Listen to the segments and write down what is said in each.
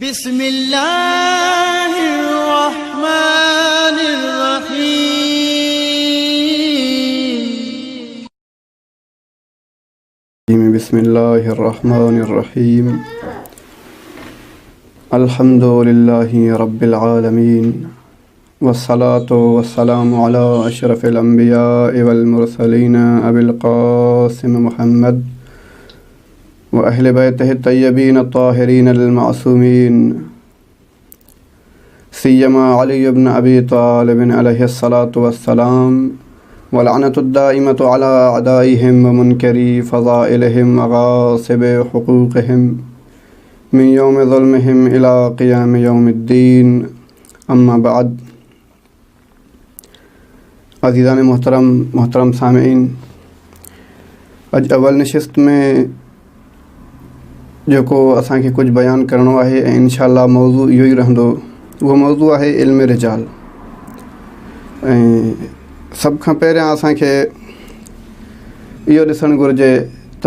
बिस्मिल्लाहिर्रहमानिर्रहीम। अल्हम्दुलिल्लाहि रब्बिल आलमीन वस्सलातु वस्सलामु अला अशरफिल अंबियाइ वल मुरसलीन अबिल क़ासिम मुहम्मद व अहले बैतिहि तय्यबीन अत्ताहिरीन अल मासूमीन सिय्यमा अली इब्न अबी तालिब अलैहिस्सलातु वस्सलाम व लअनतुद्दाइमतु अला अदाइहिम व मुनकरी फ़ज़ाइलिहिम व गासिबि हुक़ूक़िहिम मिन यौमि ज़ुल्मिहिम इला क़ियामि यौमिद्दीन। अम्मा बाद। अज़ीज़ान मोहतरम सामिईन, अॼु अवल नशिस्त में जेको असांखे कुझु बयानु करिणो आहे ऐं इंशाअल्लाह मौज़ू इहो ई रहंदो। उहो मौज़ू आहे इल्म रिजाल। ऐं सभ खां पहिरियां असांखे इहो ॾिसणु घुरिजे त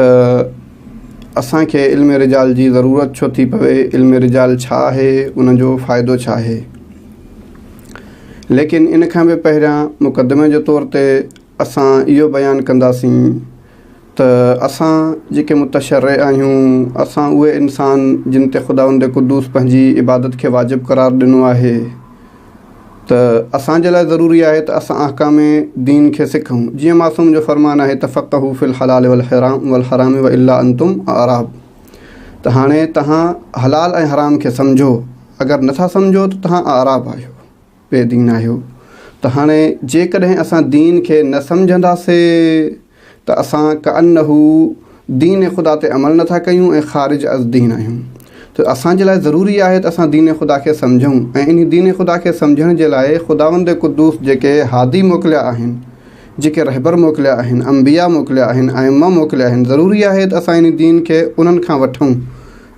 असांखे इल्म रिजाल जी ज़रूरत छो थी पवे, इल्म रिजाल छा आहे, उनजो फ़ाइदो छा आहे। लेकिन इन खां बि पहिरियां मुक़दमे जे तौर ते असां इहो बयानु कंदासीं त असां जेके मुतशर्रि आहियूं, असां उहे इंसान जिन ते ख़ुदावंद क़ुद्दूस पंहिंजी इबादत खे वाजिबु क़रार ॾिनो आहे, त असांजे लाइ ज़रूरी आहे त असां अहकाम दीन खे सिखूं। जीअं मासूम जो फ़रमान आहे तफ़क़हू फ़िल हलाल वल हराम व इल्ला अंतुम आराब। त हाणे तव्हां हलाल ऐं हराम खे सम्झो, अगरि नथा सम्झो त तव्हां आराब आहियो, बेदीन आहियो। त हाणे जेकॾहिं असां दीन खे न सम्झंदासीं त असां कअन्नहू दीन ख़ुदा ते अमल नथा कयूं ऐं ख़ारिज अज़ दीन आहियूं। त असांजे लाइ ज़रूरी आहे त असां दीन ख़ुदा खे सम्झूं ऐं इन दीन ख़ुदा खे सम्झण जे लाइ ख़ुदावंद क़ुद्दूस जेके हादी मोकिलिया आहिनि, जेके रहबर मोकिलिया आहिनि, अंबिया मोकिलिया आहिनि, आइम्मा मोकिलिया आहिनि, ज़रूरी आहे त असां इन दीन खे उन्हनि खां वठूं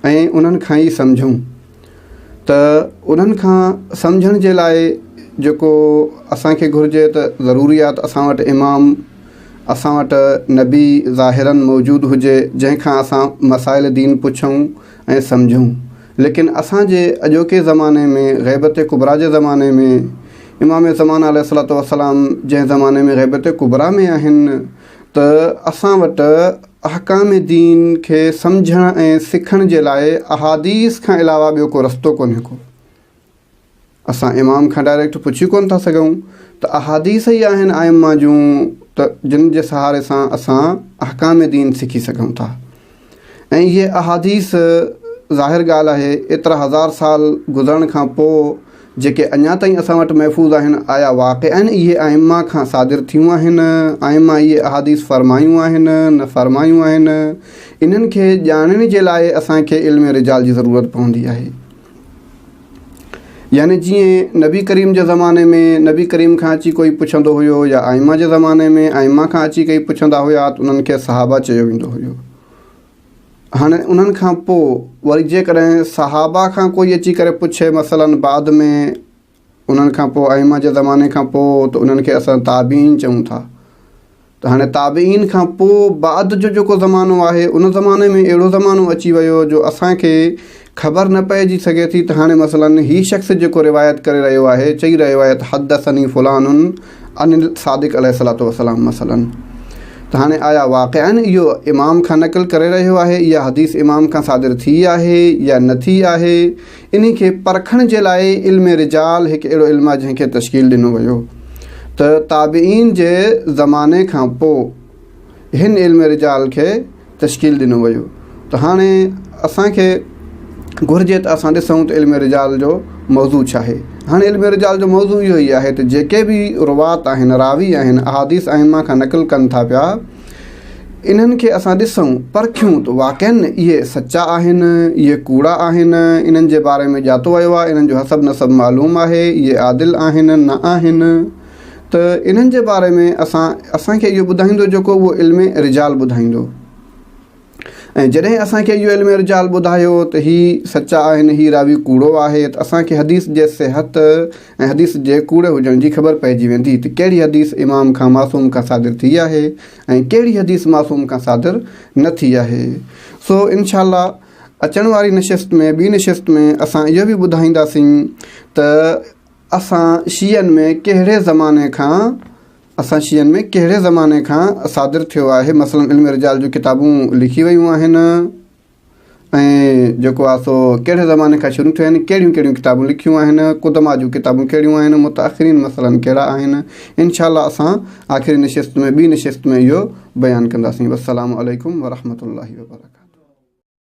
ऐं उन्हनि खां ई सम्झूं। त उन्हनि खां सम्झण जे लाइ जेको असांखे घुरिजे त ज़रूरी आहे त असां वटि इमाम, असां वटि नबी ज़ाहिरन मौजूदु हुजे जंहिंखां असां मसाइल दीन पुछूं ऐं सम्झूं। लेकिन असांजे अॼोके ज़माने में, ग़ैबत कुबरा जे ज़माने में, इमाम ज़मान अलैहिस्सलातु वस्सलाम जंहिं ज़माने में ग़ैबत कुबरा में आहिनि, त असां वटि अहकाम दीन खे सम्झण ऐं सिखण जे लाइ अहादीस खां अलावा ॿियो को रस्तो कोन्हे को। असां इमाम खां डायरेक्ट पुछी कोन था सघूं, त अहादीस ई आहिनि आइम्मा जूं, त जिन जे सहारे सां असां अहकाम दीन सिखी सघूं था। ऐं इहे अहादीस ज़ाहिर ॻाल्हि आहे एतिरा हज़ार साल गुज़रण खां पोइ जेके अञा ताईं असां वटि महफ़ूज़ आहिनि, आया वाक़िअन इहे आइम्मा खां सादिर थियूं आहिनि, आइम्मा इहे अहादीस फ़रमायूं आहिनि न फ़रमायूं आहिनि। इन्हनि खे ॼाणण जे लाइ असांखे इल्म रिजाल जी ज़रूरत पवंदी आहे। यानी जीअं नबी करीम जे ज़माने में नबी करीम खां अची कोई पुछंदो हुयो, या आइम्मा जे ज़माने में आइम्मा खां अची कोई पुछंदा हुया त उन्हनि खे सहाबा चयो वेंदो हुयो। हाणे उन्हनि खां पोइ वरी जेकॾहिं सहाबा खां कोई अची करे पुछे, मसलन बाद में उन्हनि खां पोइ आइम्मा जे ज़माने खां पोइ, त उन्हनि खे असां ताबीन चऊं था। त हाणे ताबीन खां पोइ बाद जो जेको ज़मानो आहे, उन ज़माने में अहिड़ो ज़मानो अची वियो जो असांखे ख़बर न पइजी सघे थी। त हाणे मसलन हीउ शख़्स जेको रिवायत करे रहियो आहे, चई रहियो आहे त हदसनी फुलानुन अनिल सादिक़ अलैहिस्सलातु वस्सलाम मसलन। त हाणे आया वाक़िअन इहो इमाम खां नक़ल करे रहियो आहे, इहा हदीस इमाम खां सादिर थी आहे या न थी आहे। इन खे परखण जे लाइ इल्म रिजाल हिकु अहिड़ो इल्मु आहे जंहिंखे तश्कील ॾिनो वियो। त ताबीन जे ज़माने खां पोइ हिन इल्म रिजाल खे तश्कील ॾिनो वियो। त हाणे असांखे घुरिजे त असां ॾिसूं त इल्म रिजाल जो मौज़ू छा आहे। हाणे इल्म रिजाल जो मौज़ू इहो ई आहे त जेके बि रुवात आहिनि, रावी आहिनि, अहादीस आइम्मा खां नक़ल कनि था पिया, इन्हनि खे असां ॾिसूं, परखियूं त वाक़ई इहे सचा आहिनि, इहे कूड़ा आहिनि, इन्हनि जे बारे में ॼातो वियो आहे, इन्हनि जो हसब नसब मालूम आहे, इहे आदिल आहिनि न आहिनि। त इन्हनि जे बारे में असांखे इहो ॿुधाईंदो जेको उहो इल्म रिजाल ॿुधाईंदो। ऐं जॾहिं असांखे इहो इल्म रिजाल ॿुधायो त हीअ सचा आहिनि, हीअ रावी कूड़ो आहे, त असांखे हदीस जे सिहत ऐं हदीस जे कूड़े हुजण जी ख़बर पइजी वेंदी त कहिड़ी हदीस इमाम खां मासूम खां सादिर थी आहे ऐं कहिड़ी हदीस मासूम खां सादिर न थी आहे। सो इंशाअल्लाह अचण वारी नशिस्त में ॿी नशिस्त में असां इहो बि ॿुधाईंदासीं त असां शीयनि में कहिड़े ज़माने खां सादिर थियो आहे। मसलन इल्म रिजाल जूं किताबूं लिखी वियूं आहिनि ऐं जेको आहे सो कहिड़े ज़माने खां शुरू थियूं आहिनि, कहिड़ियूं कहिड़ियूं किताबूं लिखियूं आहिनि, क़ुदमा जूं किताबूं कहिड़ियूं आहिनि, मुतअख़िरीन मसलन कहिड़ा आहिनि। इंशाअल्लाह असां आख़िरी नशिस्त में ॿी नशिस्त में इहो बयानु कंदासीं। वस्सलामु अलैकुम वरहमतुल्लाहि वबरकातुहू।